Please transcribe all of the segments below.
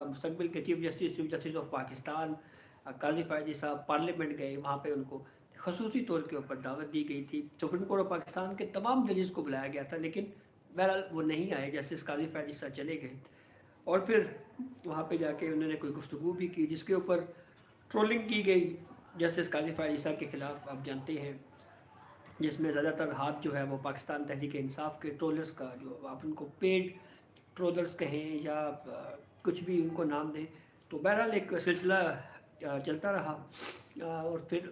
मुस्तकबिल के chief justice of Pakistan काजी फ़ायदी साहब पार्लियामेंट गए, वहाँ पे उनको खसूसी तौर के ऊपर दावत दी गई थी। सुप्रीम कोर्ट ऑफ पाकिस्तान के तमाम जजेस को बुलाया गया था, लेकिन बहरहाल वो नहीं आए, जस्टिस काजी फ़ायदी साहब चले गए। और फिर वहाँ पे जाके उन्होंने कोई गुफ्तगू भी की जिसके ऊपर ट्रोलिंग की गई जस्टिस काजी फ़ायदी साहब के ख़िलाफ़, आप जानते हैं, जिसमें ज़्यादातर हाथ जो है वो पाकिस्तान तहरीक इंसाफ के ट्रोलर्स का, जो आप उनको पेड ट्रोलर्स कहें या कुछ भी उनको नाम दें, तो बहरहाल एक सिलसिला चलता रहा। और फिर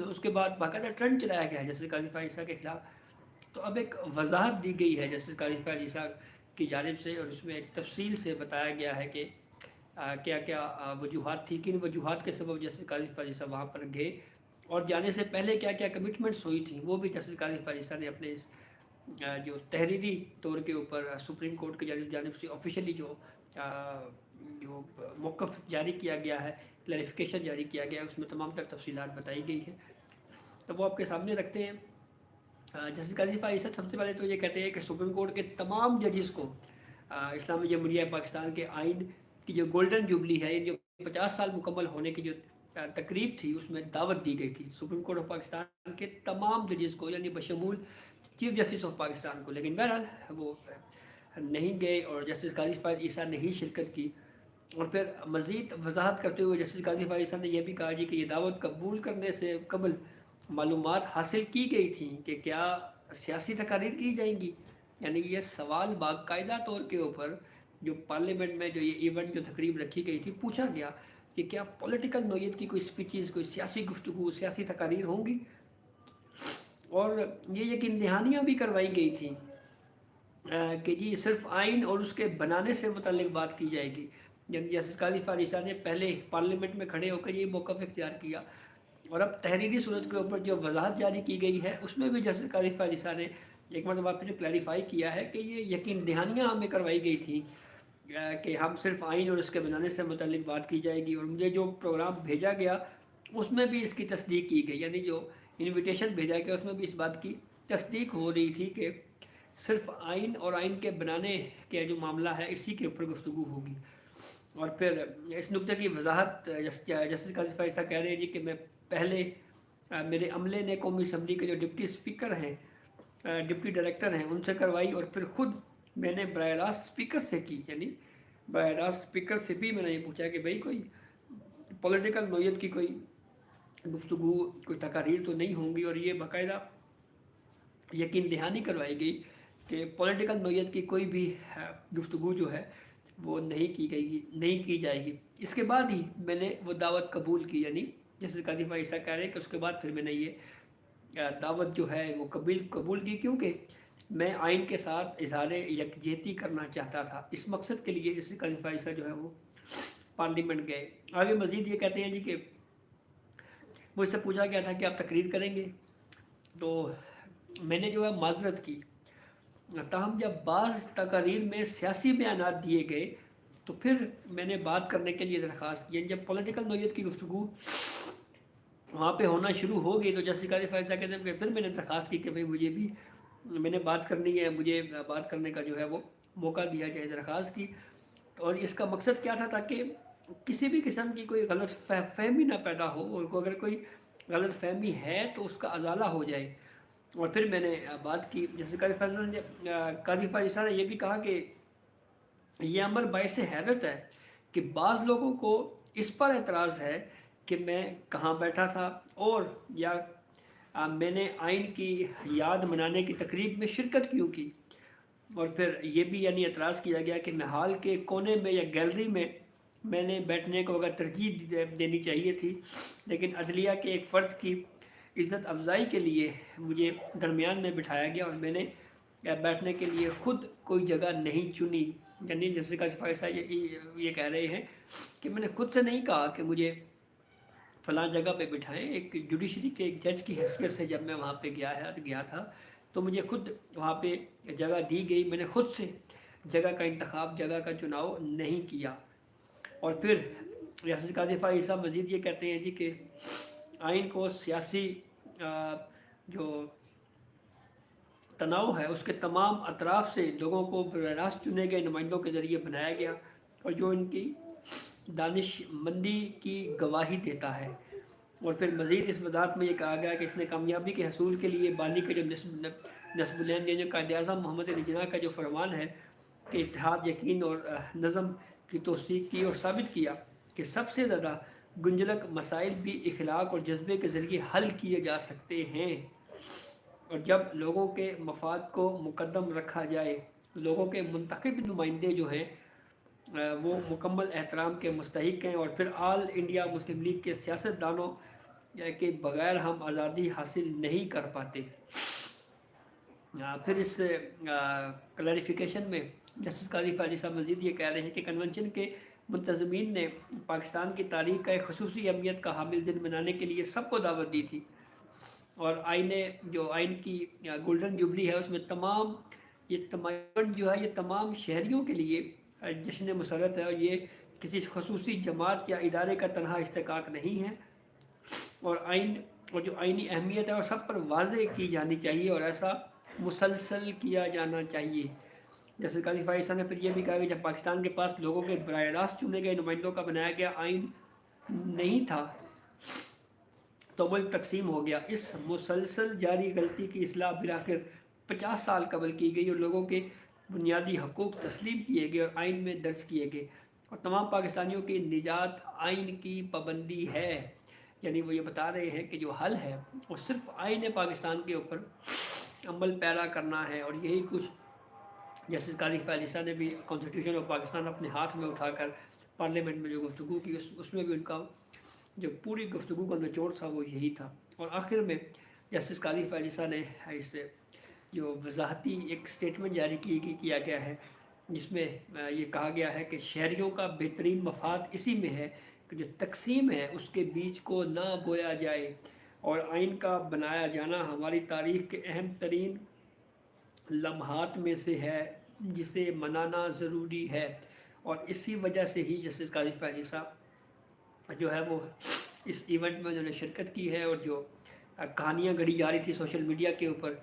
उसके बाद बाकायदा ट्रेंड चलाया गया जैसे काजी फ़ायद ईसा के ख़िलाफ़। तो अब एक वजाहत दी गई है जैसे काजी फ़ायद ईसा की जानिब से, और उसमें एक तफसील से बताया गया है कि क्या क्या वजूहात थी, किन वजूहात के सबब जैसे काजी फ़ायद ईसा वहाँ पर गए, और जाने से पहले क्या क्या कमिटमेंट्स हुई थी, वो भी जस्टिस काजी फ़ायद ईसा ने अपने इस जो तहरीरी तौर के ऊपर सुप्रीम कोर्ट की जानिब से ऑफिशियली जो मौक़िफ़ जारी किया गया है, क्लैरिफिकेशन जारी किया गया है, उसमें तमाम तर तफसीलात बताई गई हैं। तो वो आपके सामने रखते हैं। जस्टिस काजी फ़ायद ईसा सबसे पहले तो ये कहते हैं कि सुप्रीम कोर्ट के तमाम जजेस को इस्लामी जमहूरिया पाकिस्तान के आइन की जो गोल्डन जुबली है, ये जो 50 साल मुकम्मल होने की जो तकरीब थी, उसमें दावत दी गई थी सुप्रीम कोर्ट ऑफ पाकिस्तान के तमाम जजेस को, यानी बशमूल चीफ जस्टिस ऑफ पाकिस्तान को। लेकिन बहरहाल वो नहीं गए और जस्टिस काजी फ़ायद ईसा ने ही शिरकत की। और फिर मज़ीद वजाहत करते हुए जस्टिस काजी फ़ायद ईसा ने यह भी कहा जी कि ये दावत कबूल करने से कबल मालूमात हासिल की गई थी कि क्या सियासी तकारीर की जाएंगी। यानी ये सवाल बाकायदा तौर के ऊपर जो पार्लियामेंट में जो ये इवेंट जो तकरीब रखी गई थी, पूछा गया कि क्या पॉलिटिकल नोयत की कोई स्पीचेस, कोई सियासी गुफ्तगू, सियासी तकारीर होंगी। और ये यकीन दहानियाँ भी करवाई गई थी कि जी सिर्फ आइन और उसके बनाने से मुतल्लिक बात की जाएगी। जब जस्टिस काजी फ़ायद ईसा ने पहले पार्लियामेंट में खड़े होकर ये मौक़िफ़ इख्तियार किया, और अब तहरीरी सूरत के ऊपर जो वजाहत जारी की गई है, उसमें भी जस्टिस काजी फ़ायद ईसा ने एक मतलब आप जो क्लैरिफाई किया है कि ये यकीन दहानियाँ हमें करवाई गई थी कि हम सिर्फ आइन और उसके बनाने से मुतल्लिक बात की जाएगी, और मुझे जो प्रोग्राम भेजा गया उसमें भी इसकी तस्दीक की गई, यानी जो इन्विटेशन भेजा गया उसमें भी इस बात की तस्दीक हो रही थी कि सिर्फ आइन और आइन के बनाने के जो मामला है इसी के ऊपर गुफ्तगू होगी। और फिर इस नुक्ते की वजाहत जस्टिस काजी फ़ायद साहब कह रहे हैं जी कि मैं पहले मेरे अमले ने कौमी असम्बली के जो डिप्टी स्पीकर हैं, डिप्टी डायरेक्टर हैं, उनसे करवाई, और फिर ख़ुद मैंने बराह रास्त स्पीकर से की। यानी बराह रास्त स्पीकर से भी मैंने ये पूछा कि भाई कोई पॉलिटिकल नोयत की कोई गुफ्तगू, कोई तकारीर तो नहीं होंगी, और ये बाकायदा यकीन दहानी करवाई गई कि पॉलिटिकल नोयत की कोई भी गुफ्तगू जो है वो नहीं की जाएगी। इसके बाद ही मैंने वो दावत कबूल की, यानी जैसे काजी फ़ायद ईसा कह रहे हैं कि उसके बाद फिर मैंने ये दावत जो है वो कबूल की, क्योंकि मैं आइन के साथ इजहार यकजहती करना चाहता था। इस मकसद के लिए जैसे काजी फ़ायद ईसा जो है वो पार्लियामेंट गए। आगे मज़ीद ये कहते हैं जी कि मुझसे पूछा गया था कि आप तकरीर करेंगे, तो मैंने जो है माजरत की। ताहम जब बाज़ तकारीर में सियासी बयानात दिए गए तो फिर मैंने बात करने के लिए दरख्वास्त की। जब पॉलिटिकल नोयत की गुफ्तगू वहाँ पे होना शुरू हो गई तो जस्टिस काजी फ़ायद साहब कहते हैं कि फिर मैंने दरख्वास्त की कि भाई मुझे भी मैंने बात करनी है, मुझे बात करने का जो है वो मौका दिया जाए, दरख्वास्त की। और इसका मकसद क्या था, ताकि किसी भी किस्म की कोई गलत फहमी ना पैदा हो, और अगर कोई गलत फहमी है तो उसका अजाला हो जाए। और फिर मैंने बात की। जैसे काजी फ़ायद साहब ने यह भी कहा कि ये अमर बाइस हैरत है कि बाज़ लोगों को इस पर एतराज़ है कि मैं कहाँ बैठा था, और या मैंने आइन की याद मनाने की तकरीब में शिरकत क्यों की। और फिर ये भी यानी एतराज़ किया गया कि मैं हॉल के कोने में या गैलरी में मैंने बैठने को अगर तरजीह देनी चाहिए थी, लेकिन अदलिया के एक फ़र्द की इज़्ज़त अफजाई के लिए मुझे दरमियान में बिठाया गया, और मैंने बैठने के लिए ख़ुद कोई जगह नहीं चुनी। यानी जैसे काजी फ़ायद साहब ये कह रहे हैं कि मैंने खुद से नहीं कहा कि मुझे फ़लाँ जगह पे बिठाएं। एक जुडिशरी के एक जज की हैसियत से जब मैं वहाँ पे गया था तो मुझे खुद वहाँ पे जगह दी गई। मैंने खुद से जगह का इंतखाब, जगह का चुनाव नहीं किया। और फिर जस्टिस काजी फ़ायद साहब मज़ीद ये कहते हैं जी कि आइन को सियासी जो तनाव है उसके तमाम अतराफ़ से लोगों को बराह रास्त चुने गए नुमाइंदों के ज़रिए बनाया गया, और जो इनकी दानिशमंदी की गवाही देता है। और फिर मज़ीद इस वजारत में ये कहा गया कि इसने कामयाबी के हसूल के लिए बानी के जो नस्बुलैन जो कायद-ए-आज़म मोहम्मद अली जिन्ना का जो फरमान है कि इत्तेहाद, यकीन और नज़म की तौसीक की और साबित किया कि सबसे ज़्यादा गुंजलक मसाइल भी इखलाक और जज्बे के ज़रिए हल किए जा सकते हैं। और जब लोगों के मफाद को मुकद्दम रखा जाए, लोगों के मुंतखब नुमाइंदे जो हैं वो मुकम्मल एहतराम के मुस्तहिक हैं। और फिर ऑल इंडिया मुस्लिम लीग के सियासतदानों के बगैर हम आज़ादी हासिल नहीं कर पाते। फिर इस क्लैरिफिकेशन में जस्टिस काजी फ़ायज़ी साहब मज़ीद ये कह रहे हैं कि कन्वेंशन के मुंतज़मीन ने पाकिस्तान की तारीख़ का एक खसूसी अहमियत का हामिल दिन मनाने के लिए सबको दावत दी थी। और आइन की गोल्डन जुबली है उसमें तमाम ये तमाम जो है ये तमाम शहरियों के लिए जश्न मसरत है। और ये किसी खसूसी जमात या इदारे का तनहा इस्तेकाक नहीं है। और जो आइनी अहमियत है और सब पर वाज़े की जानी चाहिए और ऐसा मुसलसल किया जाना चाहिए। जैसे काजी फ़ायज़ी साहब ने फिर ये भी कहा कि जब पाकिस्तान के पास लोगों के बराह रास्त चुने गए नुमाइंदों का बनाया गया आइन नहीं था तो मुल्क तकसीम हो गया। इस मुसलसल जारी गलती की इसलाह बिलाखिर 50 साल कबल की गई और लोगों के बुनियादी हकूक़ तस्लीम किए गए और आइन में दर्ज किए गए। और तमाम पाकिस्तानियों की निजात आइन की पाबंदी है। यानी वो ये बता रहे हैं कि जो हल है वो सिर्फ आइन पाकिस्तान के ऊपर अमल पैरा करना है। और यही कुछ जस्टिस काजी फ़ायज़ी साहब ने भी कॉन्स्टिट्यूशन ऑफ पाकिस्तान अपने हाथ में उठाकर पार्लियामेंट में जो गुफ्तगू की उसमें भी उनका जो पूरी गुफ्तगू का निचोड़ था वो यही था। और आखिर में जस्टिस काजी फ़ायज़ी साहब ने इससे जो वजाहती एक स्टेटमेंट जारी किया गया है जिसमें ये कहा गया है कि शहरियों का बेहतरीन मफाद इसी में है कि जो तकसीम है उसके बीज को ना बोया जाए। और आइन का बनाया जाना हमारी तारीख़ के अहम तरीन लम्हात में से है जिसे मनाना ज़रूरी है। और इसी वजह से ही जस्टिस काजी फ़ायज़ी साहब जो है वो इस इवेंट में उन्होंने शिरकत की है। और जो कहानियाँ गढ़ी जा रही थी सोशल मीडिया के ऊपर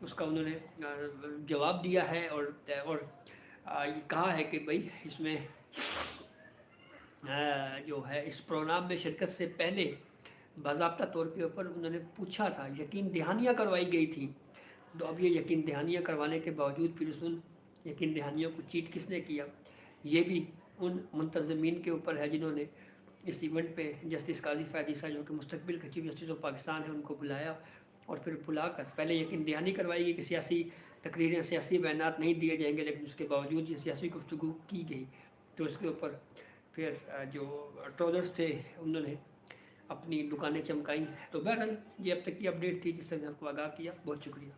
उसका उन्होंने जवाब दिया है। और ये कहा है कि भाई इसमें जो है इस प्रोग्राम में शिरकत से पहले बाज़ाब्ता तौर के ऊपर उन्होंने पूछा था, यकीन दहानियाँ करवाई गई थी। तो अब ये यकीन दहानियाँ करवाने के बावजूद फिर उन यकीन दहानियों को चीट किसने किया, ये भी उन मुंतज़मीन के ऊपर है जिन्होंने इस इवेंट पे जस्टिस काजी फ़ायज़ी साहब जो कि मुस्तक़बिल के चीफ जस्टिस ऑफ पाकिस्तान है उनको बुलाया। और फिर बुलाकर पहले यकीन दहानी करवाई गई कि सियासी तकरीरें, सियासी बयानात नहीं दिए जाएंगे, लेकिन उसके बावजूद ये सियासी गुफ्तगू की गई। तो उसके ऊपर फिर जो ट्रोलर्स थे उन्होंने अपनी दुकानें चमकाई। तो बहरहाल ये अब तक की अपडेट थी जिससे मैंने आपको आगाह किया। बहुत शुक्रिया।